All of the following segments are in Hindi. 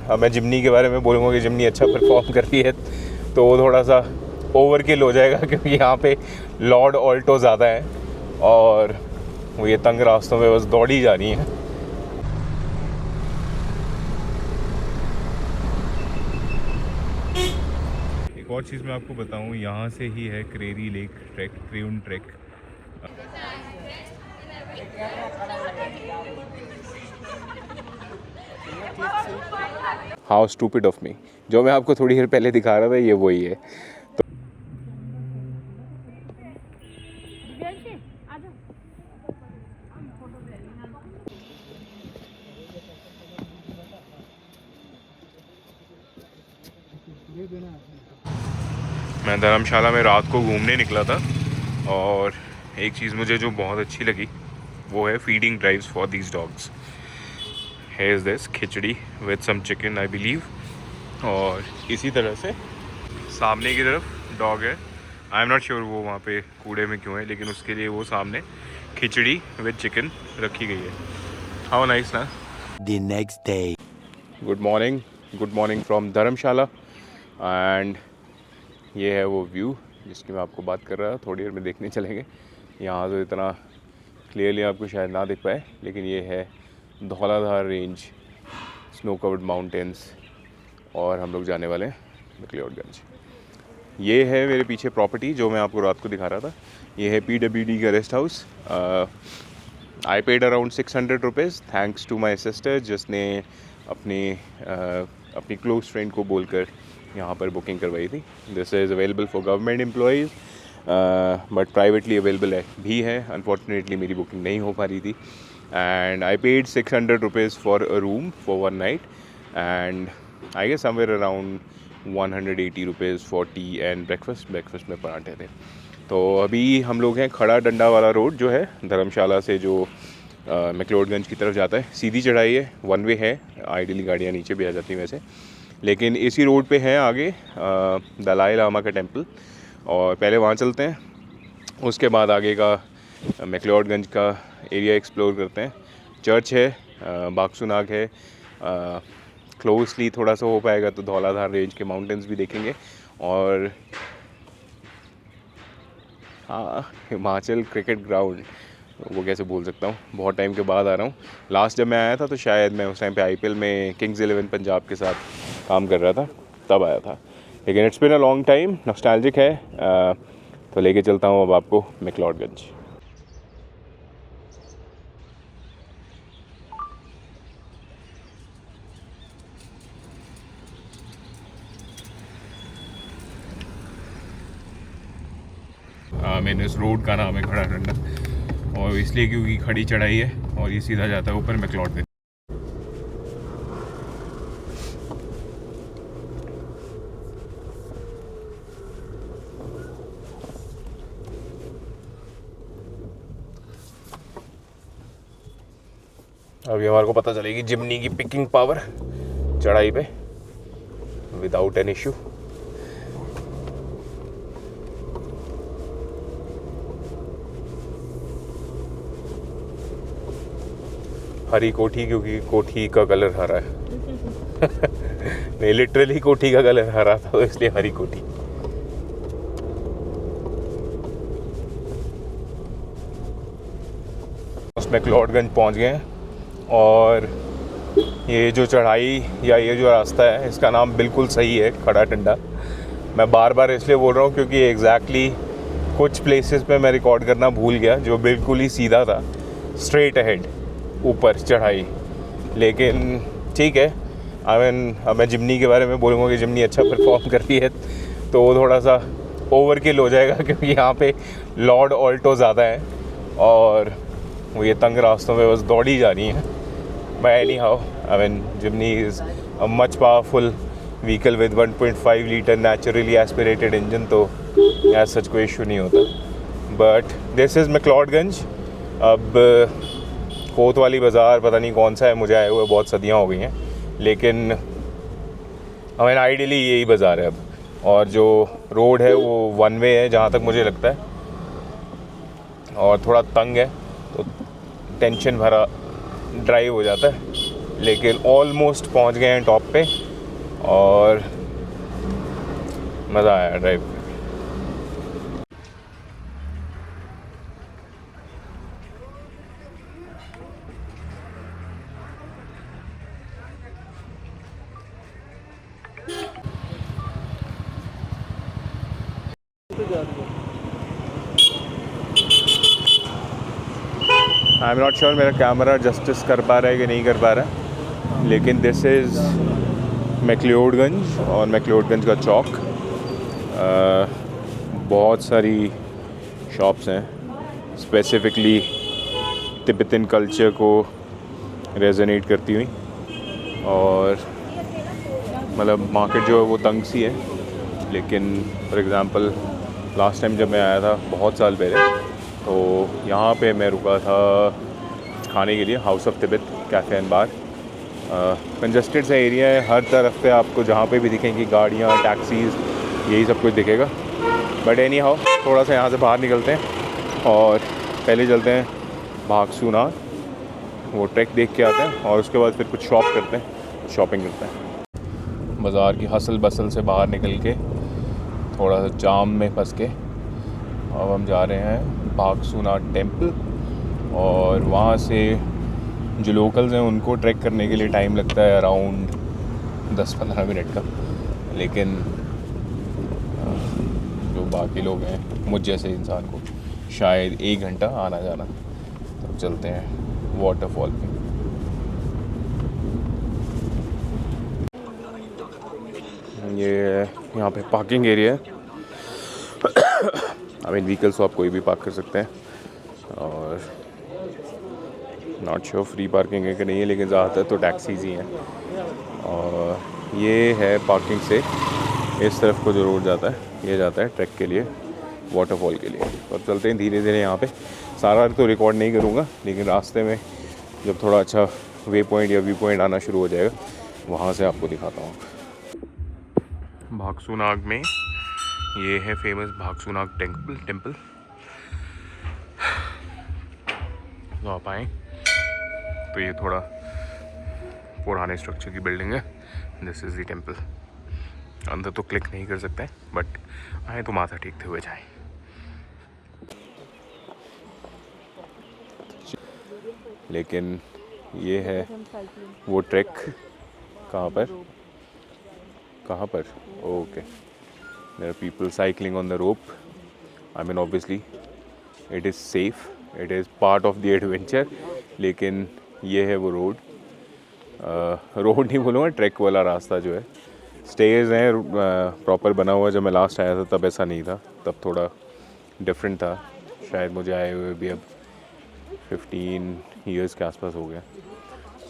अब मैं जिमनी के बारे में बोलूँगा कि जिमनी अच्छा परफॉर्म कर रही है तो वो थोड़ा सा ओवरकिल हो जाएगा, क्योंकि यहाँ पे लॉर्ड ऑल्टो ज़्यादा है और वो ये तंग रास्तों में बस दौड़ी जा रही हैं। एक और चीज़ मैं आपको बताऊँ, यहाँ से ही है क्रेरी लेक ट्रैक, क्रेउन track. How stupid of me, जो मैं आपको थोड़ी देर पहले दिखा रहा था ये वही है। तो मैं धर्मशाला में रात को घूमने निकला था और एक चीज़ मुझे जो बहुत अच्छी लगी वो है feeding drives for these dogs. है is this khichdi with some chicken I believe, और इसी तरह से सामने की तरफ डॉग है। आई एम नॉट श्योर वो वहाँ पे कूड़े में क्यों है, लेकिन उसके लिए वो सामने खिचड़ी विद चिकन रखी गई है। हाउ नाइस ना। The next day. Good morning from Dharamshala and ये है वो व्यू जिसकी मैं आपको बात कर रहा था। थोड़ी देर में देखने चलेंगे। यहाँ तो इतना क्लियरली आपको शायद ना दिख पाए, लेकिन ये है Dhauladhar range, snow covered mountains, और हम लोग जाने वाले हैं मैक्लोडगंज। ये है मेरे पीछे प्रॉपर्टी जो मैं आपको रात को दिखा रहा था। ये है PWD का rest house. I paid around 600 rupees thanks to my sister, जिसने अपनी क्लोज फ्रेंड को बोलकर यहाँ पर बुकिंग करवाई थी। This is available for government employees but privately available भी है। अनफॉर्चुनेटली मेरी बुकिंग नहीं हो पा रही थी and I paid 600 rupees for a room for one night and I guess somewhere around 180 rupees for tea and breakfast में पराठे थे। तो अभी हम लोग हैं खड़ा डंडा वाला रोड जो है धर्मशाला से जो मैक्लोडगंज की तरफ जाता है। सीधी चढ़ाई है, वन वे है, आइडियली गाड़ियाँ नीचे भी आ जाती हैं वैसे, लेकिन इसी रोड पे है आगे दलाई लामा का टेम्पल, और पहले वहाँ चलते हैं, उसके बाद आगे का मैक्लोडगंज का एरिया एक्सप्लोर करते हैं। चर्च है, बागसुनाग है, क्लोजली थोड़ा सा हो पाएगा तो धौलाधार रेंज के माउंटेन्स भी देखेंगे, और हाँ हिमाचल क्रिकेट ग्राउंड वो कैसे भूल सकता हूँ, बहुत टाइम के बाद आ रहा हूँ। लास्ट जब मैं आया था तो शायद मैं उस टाइम पे IPL में किंग्स 11 पंजाब के साथ काम कर रहा था, तब आया था, लेकिन it's been a long time, nostalgic है। तो लेके चलता हूँ अब आपको मैक्लोडगंज। मैंने इस रोड का नाम है खड़ा डंडा, और इसलिए क्योंकि खड़ी चढ़ाई है और ये सीधा जाता है ऊपर मैक्लोडगंज। अभी हमारे को पता चलेगी जिमनी की पिकिंग पावर चढ़ाई पे विदाउट एन इशू। हरी कोठी, क्योंकि कोठी का कलर हरा है नहीं लिटरली कोठी का कलर हरा था, तो इसलिए हरी कोठी। मैक्लोडगंज पहुंच गए हैं, और ये जो चढ़ाई या ये जो रास्ता है इसका नाम बिल्कुल सही है, खड़ा डंडा। मैं बार बार इसलिए बोल रहा हूँ क्योंकि एग्जैक्टली कुछ प्लेसेस पे मैं रिकॉर्ड करना भूल गया जो बिल्कुल ही सीधा था, स्ट्रेट अहेड ऊपर चढ़ाई। लेकिन ठीक है, अब मैं जिमनी के बारे में बोलूँगा कि जिमनी अच्छा परफॉर्म कर रही है तो वो थोड़ा सा ओवरकिल हो जाएगा, क्योंकि यहाँ पे लॉर्ड ऑल्टो ज़्यादा है और वो ये तंग रास्तों में बस दौड़ी जा रही हैं। But anyhow, Jimny is a much powerful vehicle with 1.5 litre naturally aspirated engine, तो as such कोई इशू नहीं होता। But this is McLeodganj. अब कोतवाली बाज़ार पता नहीं कौन सा है, मुझे आए हुए बहुत सदियाँ हो गई हैं, लेकिन आइडियली यही बाज़ार है अब, और जो रोड है वो वन वे है जहाँ तक मुझे लगता है, और थोड़ा तंग है तो टेंशन भरा ड्राइव हो जाता है, लेकिन ऑलमोस्ट पहुंच गए हैं टॉप पे और मज़ा आया drive. I am not sure मेरा कैमरा जस्टिस कर पा रहा है कि नहीं कर पा रहा है, लेकिन दिस इज़ मैक्लियोडगंज और मैक्लियोडगंज का चौक। बहुत सारी शॉप्स हैं स्पेसिफिकली तिब्बतन कल्चर को रेजोनेट करती हुई, और मतलब मार्केट जो है वो तंग सी है। लेकिन फॉर एग्ज़ाम्पल लास्ट टाइम जब मैं आया था बहुत साल पहले, तो यहाँ पे मैं रुका था खाने के लिए, house of Tibet cafe and bar. Congested सा एरिया है, हर तरफ पे आपको जहाँ पे भी दिखेंगी गाड़ियाँ, टैक्सीज़, यही सब कुछ दिखेगा। बट एनी हाउ थोड़ा सा यहाँ से बाहर निकलते हैं और पहले चलते हैं भागसूनाग, वो ट्रैक देख के आते हैं और उसके बाद फिर कुछ शॉप करते हैं, शॉपिंग करते हैं। बाज़ार की हसल बसल से बाहर निकल के थोड़ा सा जाम में फंस के अब हम जा रहे हैं भागसूनाग टेम्पल, और वहाँ से जो लोकल्स हैं उनको ट्रैक करने के लिए टाइम लगता है अराउंड 10-15 मिनट का, लेकिन जो बाकी लोग हैं मुझ जैसे इंसान को शायद 1 घंटा आना जाना। तो चलते हैं वाटरफॉल पे। ये यहाँ पे पार्किंग एरिया है। आई मीन व्हीकल्स तो आप कोई भी पार्क कर सकते हैं, और नॉट श्योर फ्री पार्किंग है कि नहीं है, लेकिन ज़्यादातर तो टैक्सीज़ ही हैं। और ये है पार्किंग से इस तरफ को जो रोड जाता है, ये जाता है ट्रैक के लिए, वाटरफॉल के लिए। और चलते हैं धीरे धीरे यहाँ पे। सारा तो रिकॉर्ड नहीं करूँगा, लेकिन रास्ते में जब थोड़ा अच्छा वे पॉइंट या व्यू पॉइंट आना शुरू हो जाएगा, वहाँ से आपको दिखाता हूँ। भागसूनाग में ये है फेमस भागसूनाग टेम्पल। तो आप आएँ तो ये थोड़ा पुराने स्ट्रक्चर की बिल्डिंग है। This is the temple. अंदर तो क्लिक नहीं कर सकते, बट आए तो माथा टेकते हुए जाएं। लेकिन ये है वो ट्रैक। कहाँ पर okay, there are people cycling on the rope. I mean obviously it is safe, it is part of the adventure. लेकिन ये है वो रोड नहीं बोलूँगा, ट्रैक वाला रास्ता जो है। स्टेयर्स हैं, प्रॉपर बना हुआ। जब मैं लास्ट आया था तब ऐसा नहीं था, तब थोड़ा डिफरेंट था। शायद मुझे आए हुए भी अब 15 ईयर्स के आसपास हो गया।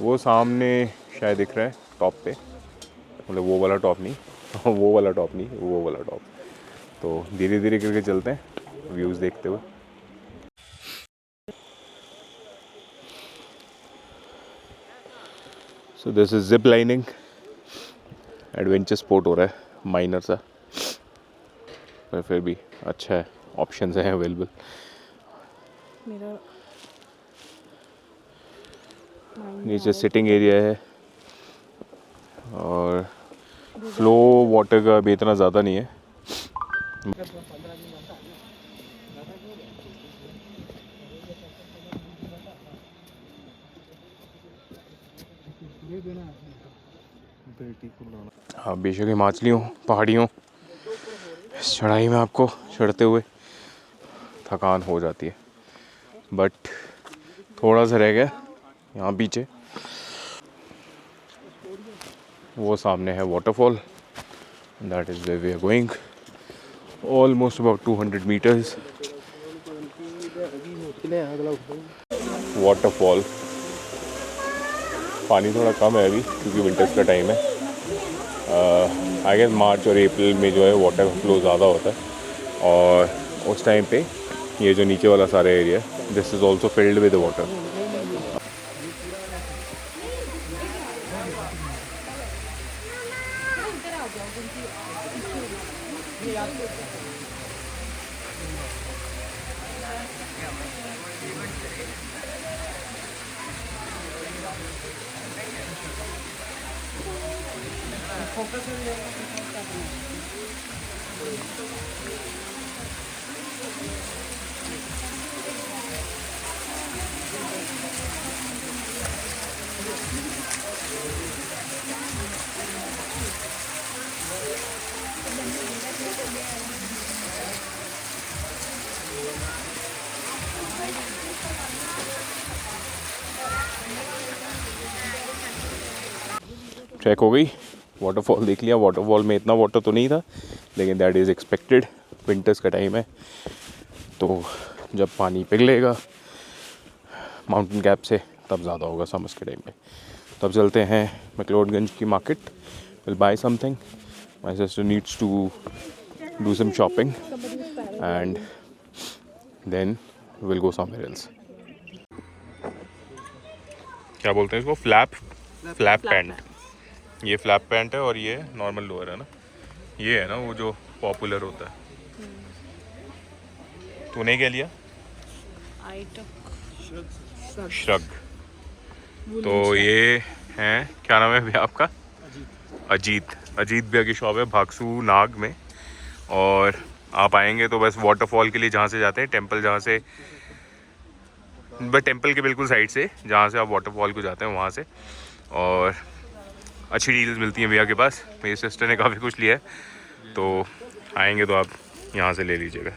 वो सामने शायद दिख रहा है टॉप पे, मतलब वो वाला टॉप नहीं वो वाला टॉप। तो धीरे धीरे करके चलते हैं व्यूज़ देखते हुए। So this is zip lining, adventure sport हो रहा है, माइनर सा, पर फिर भी अच्छा है, ऑप्शंस हैं अवेलेबल। नीचे सिटिंग एरिया है, और फ्लो वाटर का भी इतना ज़्यादा नहीं है। हाँ, बेशक हिमाचलियों पहाड़ियों इस चढ़ाई में आपको चढ़ते हुए थकान हो जाती है, बट थोड़ा सा रह गया यहाँ पीछे। वो सामने है waterfall, that is where we are going. Almost about 200 metres. Waterfall, पानी थोड़ा कम है अभी क्योंकि विंटर्स का टाइम है। आई गेस मार्च और अप्रैल में जो है वाटर फ्लो ज़्यादा होता है, और उस टाइम पे ये जो नीचे वाला सारा area, this is also filled with water. Check हो गई, वाटरफॉल देख लिया। वाटरफॉल में इतना वाटर तो नहीं था, लेकिन दैट इज़ एक्सपेक्टेड, विंटर्स का टाइम है तो जब पानी पिघलेगा माउंटेन कैप से तब ज़्यादा होगा समर्स के टाइम पे। तब चलते हैं मैक्लोडगंज की market, will buy something, my sister needs to do some shopping and then will go somewhere else. क्या बोलते हैं इसको, फ्लैप पैंट। ये फ्लैप पैंट है और ये नॉर्मल लोअर है ना। ये है ना वो जो पॉपुलर होता है। तूने क्या लिया? श्रग। तो ये हैं, क्या नाम है भैया आपका? अजीत भैया की शॉप है भागसू नाग में। और आप आएंगे तो बस वाटरफॉल के लिए जहाँ से जाते हैं टेंपल, जहाँ से बस टेंपल के बिल्कुल साइड से जहाँ से आप वाटरफॉल को जाते हैं वहाँ से। और अच्छी डील्स मिलती हैं भैया के पास। मेरी सिस्टर ने काफ़ी कुछ लिया है, तो आएंगे तो आप यहाँ से ले लीजिएगा।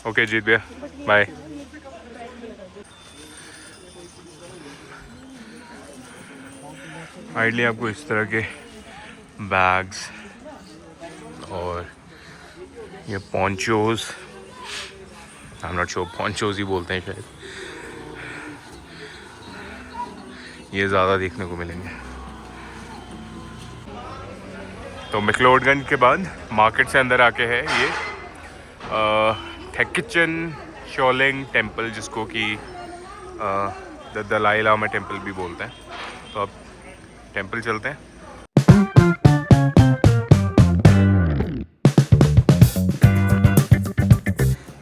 ओके जीत भैया, बाय। आइडली आपको इस तरह के बैग्स और ये पॉन्चोज, आई एम नॉट श्योर, पॉन्चोज ही बोलते हैं शायद, ये ज़्यादा देखने को मिलेंगे। तो मैक्लोडगंज के बाद मार्केट से अंदर आके है ये थेकिचन शोलिंग टेम्पल, जिसको कि द दलाई लामा टेम्पल भी बोलते हैं। तो अब टेम्पल चलते हैं।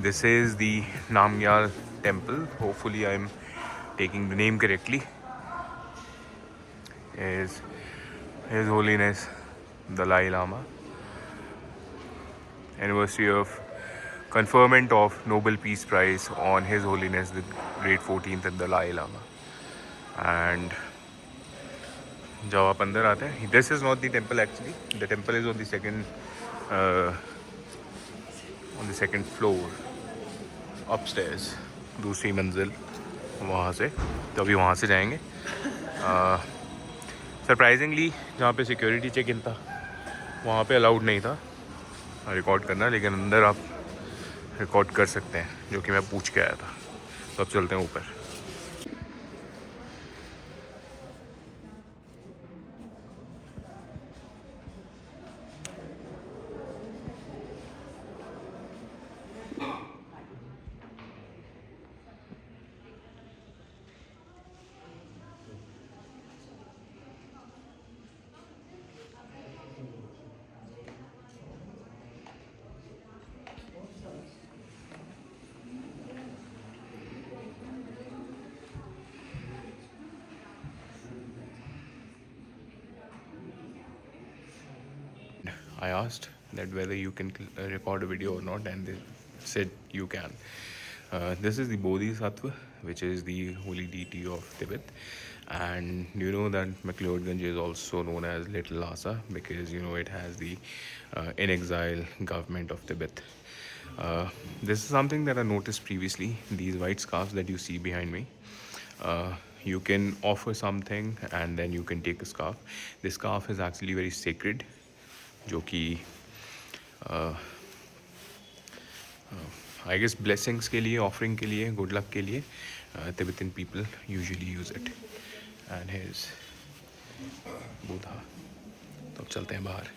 This is the Namgyal temple. Hopefully I am taking the name correctly. Is His Holiness Dalai Lama. Anniversary of conferment of Nobel Peace Prize on His Holiness the Great 14th Dalai Lama. And जब आप अंदर आते हैं, this is not the temple actually. The temple is on the second floor. Upstairs, दूसरी मंजिल वहाँ से, तो अभी वहाँ से जाएंगे। सरप्राइजिंगली जहाँ पे सिक्योरिटी चेक इन था वहाँ पे अलाउड नहीं था रिकॉर्ड करना, लेकिन अंदर आप रिकॉर्ड कर सकते हैं, जो कि मैं पूछ के आया था। तो अब चलते हैं ऊपर। I asked that whether you can record a video or not, and they said you can. This is the Bodhisattva, which is the holy deity of Tibet. And you know that McLeodganj is also known as Little Lhasa because it has the in exile government of Tibet. This is something that I noticed previously. These white scarves that you see behind me. You can offer something and then you can take a scarf. This scarf is actually very sacred, जो कि आई गेस ब्लेसिंग्स के लिए, ऑफरिंग के लिए, गुड लक के लिए Tibetan people usually use it. And his Buddha. तो अब चलते हैं बाहर।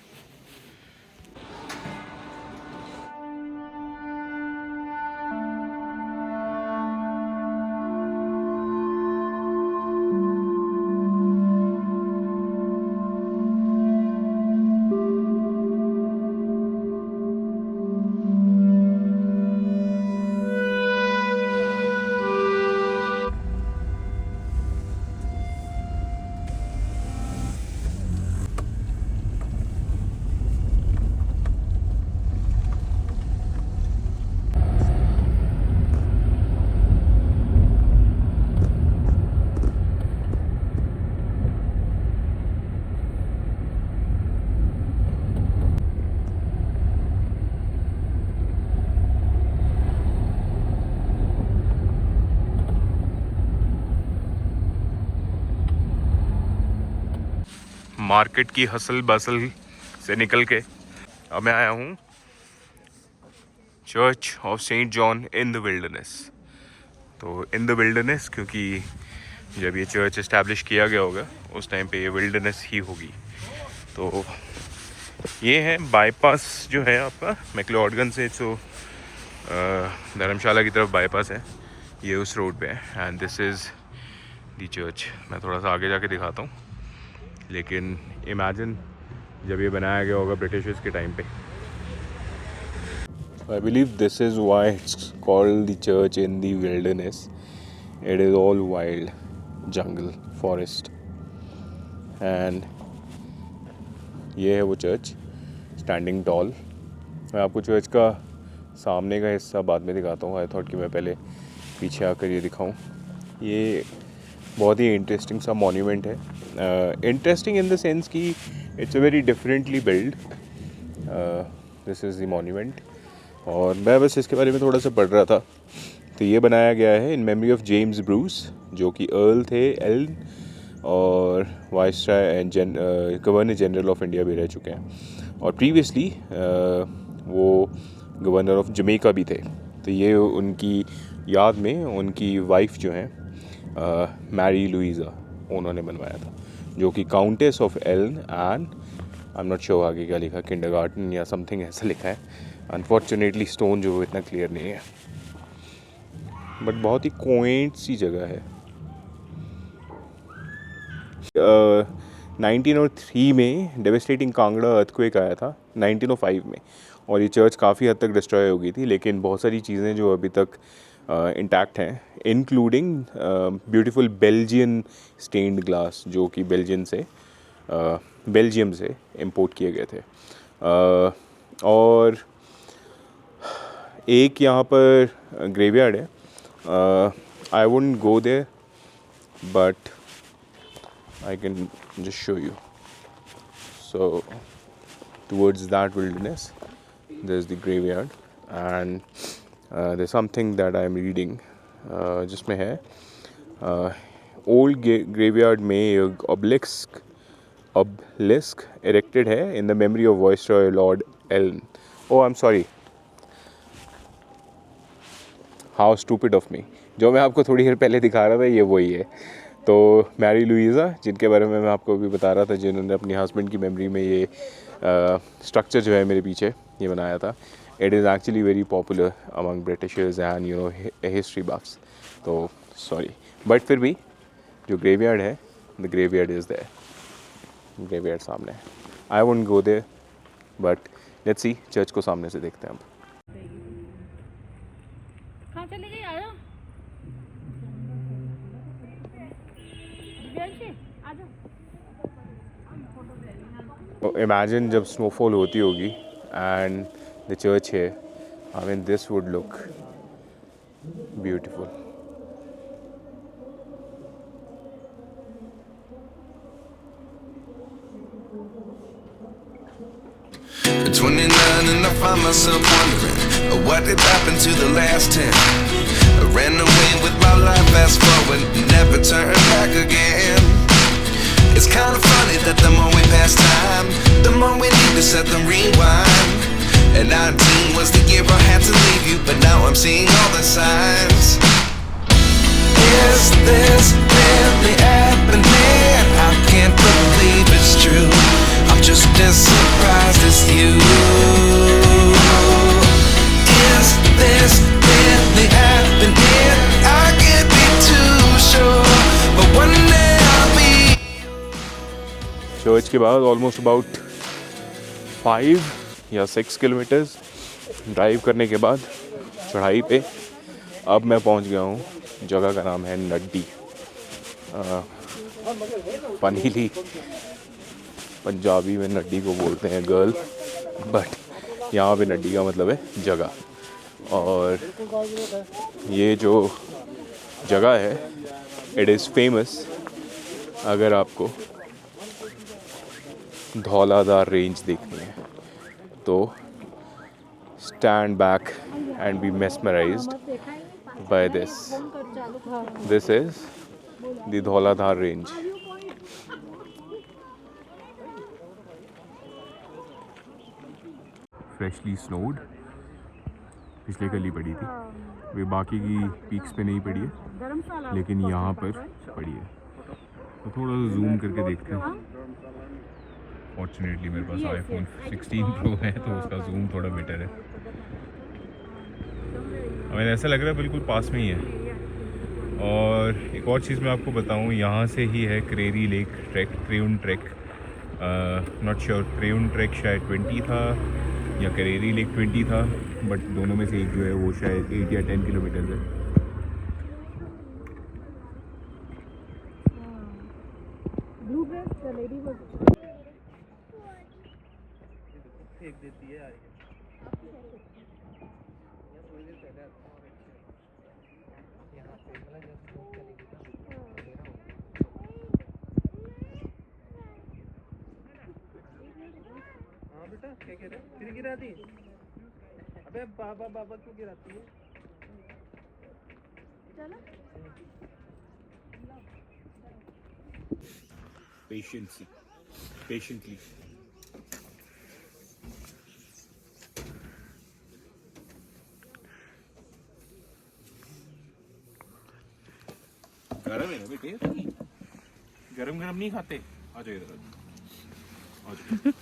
मार्केट की हसल बसल से निकल के अब मैं आया हूँ church of saint John in the wilderness. तो इन द विल्डरनेस क्योंकि जब ये चर्च इस्टेब्लिश किया गया होगा उस टाइम पे ये विल्डरनेस ही होगी। तो ये है बाईपास जो है आपका मैक्लोडगन से, तो धर्मशाला की तरफ बाईपास है, ये उस रोड पे है। And this is the church. मैं थोड़ा सा आगे जाके दिखाता हूँ, लेकिन इमेजिन जब ये बनाया गया होगा ब्रिटिशर्स के टाइम पे। I believe this is why it's called the church in the wilderness. It is all wild jungle forest. And ये है वो चर्च स्टैंडिंग टॉल। मैं आपको चर्च का सामने का हिस्सा बाद में दिखाता हूँ। आई थॉट कि मैं पहले पीछे आकर ये दिखाऊँ। ये बहुत ही इंटरेस्टिंग सा मॉन्यूमेंट है। इंटरेस्टिंग इन द सेंस कि it's a very differently build. This is the monument. और मैं बस इसके बारे में थोड़ा सा पढ़ रहा था। तो ये बनाया गया है in memory of James Bruce, जो कि अर्ल थे एल्न और viceroy and governor general of India भी रह चुके हैं। और प्रीवियसली वो गवर्नर ऑफ जमैका भी थे। तो ये उनकी याद में उनकी वाइफ जो हैं मैरी लुइजा, उन्होंने बनवाया था, जो कि countess of Elgin and I am not sure आगे क्या लिखा, किंडरगार्टन या समथिंग ऐसा लिखा है। अनफॉर्चुनेटली स्टोन जो इतना क्लियर नहीं है, बट बहुत ही क्वाइंट सी जगह है। 1903 में डेवेस्टेटिंग कांगड़ा अर्थक्वेक आया था 1905 में, और ये चर्च काफ़ी हद तक डिस्ट्रॉय हो गई थी। लेकिन बहुत सारी चीज़ें जो अभी तक इंटैक्ट हैं, including beautiful Belgian stained glass, जो कि बेल्जियम से इंपोर्ट किए गए थे। और एक यहाँ पर ग्रेवयार्ड है। I wouldn't go there, but I can just show you. So towards that wilderness there's the graveyard, and there's something that I'm reading जिसमें है old graveyard में एक obelisk erected है in the memory of Viceroy Lord Elne. Oh, I'm sorry. How stupid of me. जो मैं आपको थोड़ी देर पहले दिखा रहा था ये वही है। तो मैरी लुइजा, जिनके बारे में मैं आपको अभी बता रहा था, जिन्होंने अपनी हस्बैंड की मेमोरी में ये स्ट्रक्चर जो है मेरे पीछे ये बनाया था, it is actually very popular among Britishers and you know history buffs. तो सॉरी, बट फिर भी जो ग्रेवयार्ड है, the graveyard is there. Graveyard सामने है। I won't go there, but let's see, church को सामने से देखते हैं अब। इमेजिन जब स्नोफॉल होती होगी एंड द चर्च है, I mean this would look beautiful. At 29 and I find myself wondering what did happen to the last 10. I ran away with my life, fast forward, never turn back again. It's kind of funny that the more we pass time, the more we need to set the rewind. And 19 was the year I had to leave you, but now I'm seeing all the signs. Is this really happening? I can't believe it's true. I'm just as surprised as you. Is this really happening? I can't be too sure, but one day I'll be. Church के बाद ऑलमोस्ट अबाउट 5 या 6 किलोमीटर्स ड्राइव करने के बाद चढ़ाई पे अब मैं पहुंच गया हूं। जगह का नाम है नड्डी। पनीली पंजाबी में नड्डी को बोलते हैं गर्ल, बट यहाँ पे नड्डी का मतलब है जगह। और ये जो जगह है, इट इज़ फेमस अगर आपको धौलाधार रेंज देखनी है तो stand back and be mesmerised by this. This is the Dhauladhar range. Freshly snowed, पिछले कल ही पड़ी थी। वे बाकी की पीक्स पे नहीं पड़ी है, लेकिन यहाँ पर पड़ी है। तो थोड़ा सा जूम करके देखते हैं। फॉर्चुनेटली मेरे पास iPhone 16 Pro है, तो उसका जूम थोड़ा बेटर है। हमें ऐसा लग रहा है बिल्कुल पास में ही है। और एक और चीज़ मैं आपको बताऊं, यहाँ से ही है क्रेरी लेक ट्रैक, क्रेउन ट्रैक। नॉट श्योर, क्रेउन ट्रैक शायद 20 था या करेरी लेक 20 था, बट दोनों में से एक जो है वो शायद 8 या 10 किलोमीटर है। बेटा क्या कह रहे फिर गिरा दी? अबे बाबा बाबा क्यों गिराती है? चलो पेशेंटली गरम है ना बेटे, गरम गरम नहीं खाते। आ जाओ इधर, आ जाओ।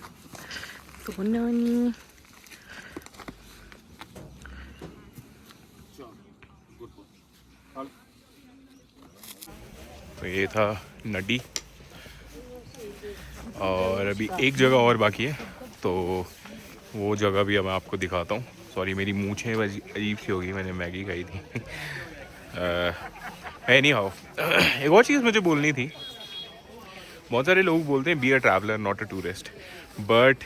तो ये था नडी, और अभी एक जगह और बाकी है, तो वो जगह भी अब मैं आपको दिखाता हूँ। सॉरी, मेरी मूंछें अजीब सी होगी, मैंने मैगी खाई थी। एनी हाउ, एक और चीज़ मुझे बोलनी थी। बहुत सारे लोग बोलते हैं be a traveller not a tourist, but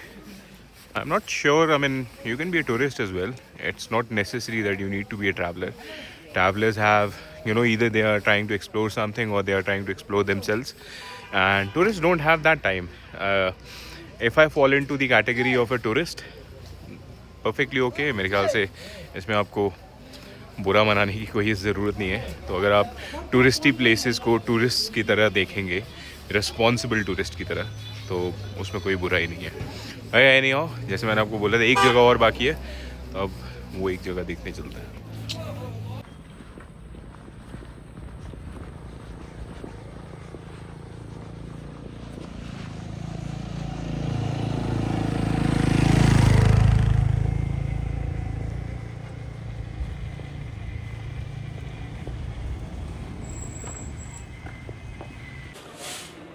I'm not sure. I mean, you can be a tourist as well. It's not necessary that you need to be a traveler. Travelers have, either they are trying to explore something or they are trying to explore themselves. And tourists don't have that time. If I fall into the category of a tourist, perfectly okay. मेरे ख्याल से इसमें आपको बुरा मनाने की कोई ज़रूरत नहीं है। तो अगर आप टूरिस्टी प्लेसेस को टूरिस्ट की तरह देखेंगे, रिस्पॉन्सिबल टूरिस्ट की तरह, तो उसमें कोई बुराई नहीं है। नहीं हो, जैसे मैंने आपको बोला था एक जगह और बाकी है, तो अब वो एक जगह देखने चलते हैं।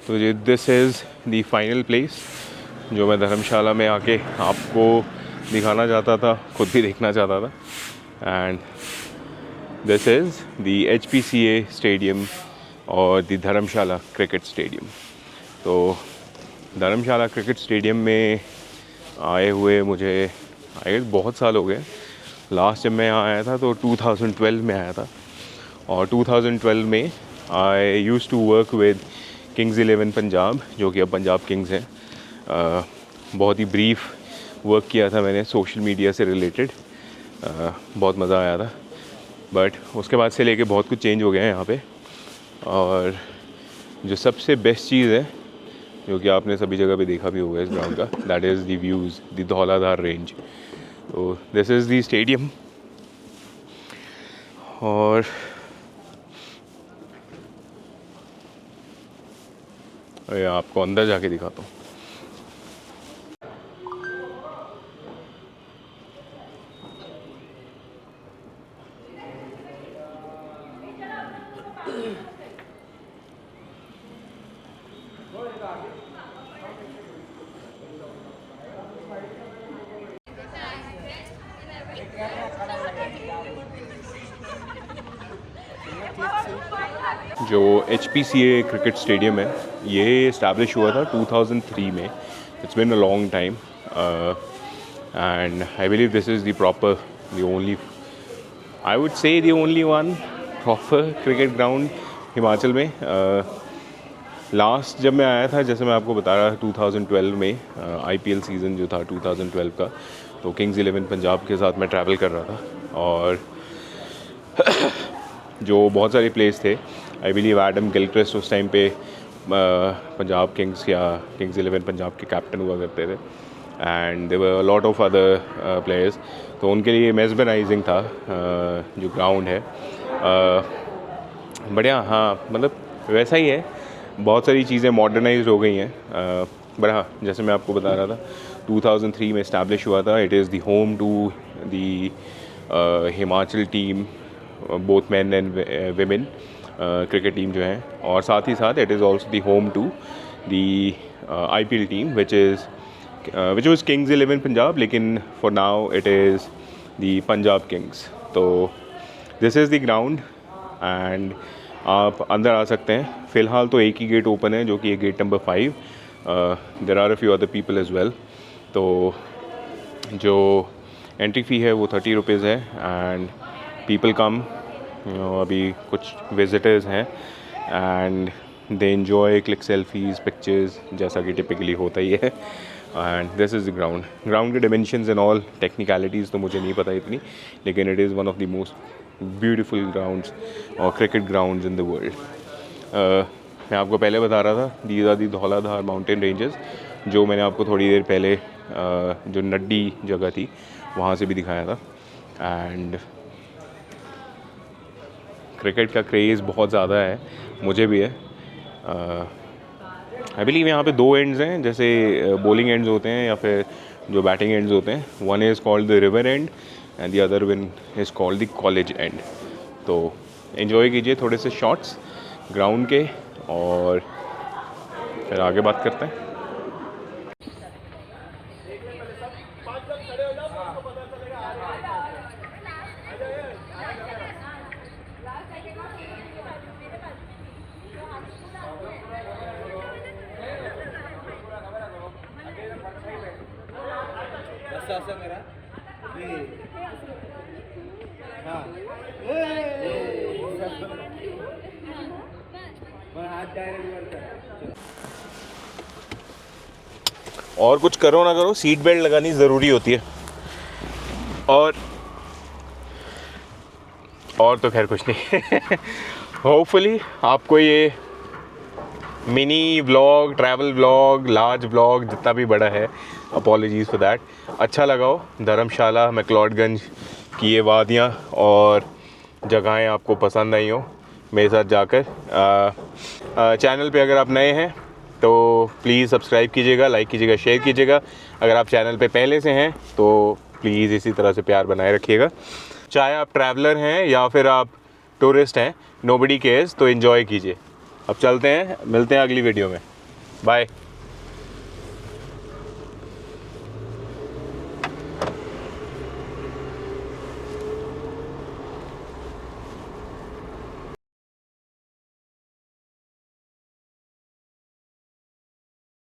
तो ये this is the final place जो मैं धर्मशाला में आके आपको दिखाना चाहता था, खुद भी देखना चाहता था। And this is the HPCA stadium और द धर्मशाला क्रिकेट स्टेडियम। तो धर्मशाला क्रिकेट स्टेडियम में आए हुए मुझे बहुत साल हो गए। लास्ट जब मैं यहाँ आया था तो 2012 में आया था, और 2012 में I used to work with Kings 11 Punjab, जो कि अब पंजाब किंग्स हैं। बहुत ही ब्रीफ वर्क किया था मैंने सोशल मीडिया से रिलेटेड, बहुत मज़ा आया था। बट उसके बाद से लेके बहुत कुछ चेंज हो गया है यहाँ पे। और जो सबसे बेस्ट चीज़ है, जो कि आपने सभी जगह पे देखा भी होगा इस ग्राउंड का, that is the views, the Dhauladhar range. तो दिस इज़ द स्टेडियम, और आपको अंदर जाके दिखाता हूँ। जो HPCA क्रिकेट स्टेडियम है, ये इस्टेब्लिश हुआ था 2003 में। It's been a long time, and I believe this is the proper, the only, I would say the only one proper cricket ground Himachal में। लास्ट जब मैं आया था, जैसे मैं आपको बता रहा था, 2012 में IPL सीज़न जो था 2012 का, तो किंग्स 11 पंजाब के साथ मैं ट्रैवल कर रहा था। और जो बहुत सारे प्लेस थे, आई बिलीव एडम गिलक्रिस्ट उस टाइम पे पंजाब किंग्स या किंग्स 11 पंजाब के कैप्टन हुआ करते थे। And there were a lot of other players. तो उनके लिए मेस्मराइजिंग था जो ग्राउंड है। बढ़िया, हाँ मतलब वैसा ही है, बहुत सारी चीज़ें मॉडर्नाइज हो गई हैं। बट हाँ, जैसे मैं आपको बता रहा था 2003 में इस्टेब्लिश हुआ था। It is the home to the Himachal team, both men and women cricket team जो है, और साथ ही साथ it is also the home to the IPL team which was Kings 11 Punjab, लेकिन for now it is the Punjab Kings. तो this is the ground and आप अंदर आ सकते हैं। फ़िलहाल तो एक ही गेट ओपन है जो कि है gate number 5। There are a few other people as well. तो जो एंट्री फ़ी है वो 30 रुपीज़ है एंड पीपल कम, अभी कुछ विजिटर्स हैं and they enjoy, click selfies, pictures, जैसा कि टिपिकली होता ही है। And this is the ground के डिमेंशंस एंड ऑल टेक्निकलिटीज़ तो मुझे नहीं पता इतनी, लेकिन it is one of the most beautiful grounds और cricket grounds in the world. मैं आपको पहले बता रहा था these are the Dhauladhar mountain ranges, जो मैंने आपको थोड़ी देर पहले जो नड्डी जगह थी वहाँ से भी दिखाया था। एंड क्रिकेट का क्रेज़ बहुत ज़्यादा है, मुझे भी है। आई बिलीव यहाँ पे 2 एंड्स हैं, जैसे बॉलिंग एंड्स होते हैं या फिर जो बैटिंग एंड्स होते हैं। One is called the river and and the other one is called the college and. तो एंजॉय कीजिए थोड़े से शॉट्स ग्राउंड के, और फिर आगे बात करते हैं। असं करा, हां हाथ डायरेक्ट वर कर। और कुछ करो ना करो, सीट बेल्ट लगानी ज़रूरी होती है। और तो खैर कुछ नहीं। होपफुली आपको ये mini vlog, travel vlog, large vlog, जितना भी बड़ा है, अपॉलॉजीज़ फॉर दैट, अच्छा लगा हो। धर्मशाला, मैक्लोडगंज की ये वादियाँ और जगहें आपको पसंद आई हो मेरे साथ जाकर। चैनल पे अगर आप नए हैं तो प्लीज़ सब्सक्राइब कीजिएगा, लाइक कीजिएगा, शेयर कीजिएगा। अगर आप चैनल पे पहले से हैं तो प्लीज़ इसी तरह से प्यार बनाए रखिएगा। चाहे आप ट्रैवलर हैं या फिर आप टूरिस्ट हैं, नोबडी केयर्स, तो एंजॉय कीजिए। अब चलते हैं, मिलते हैं अगली वीडियो में। बाय।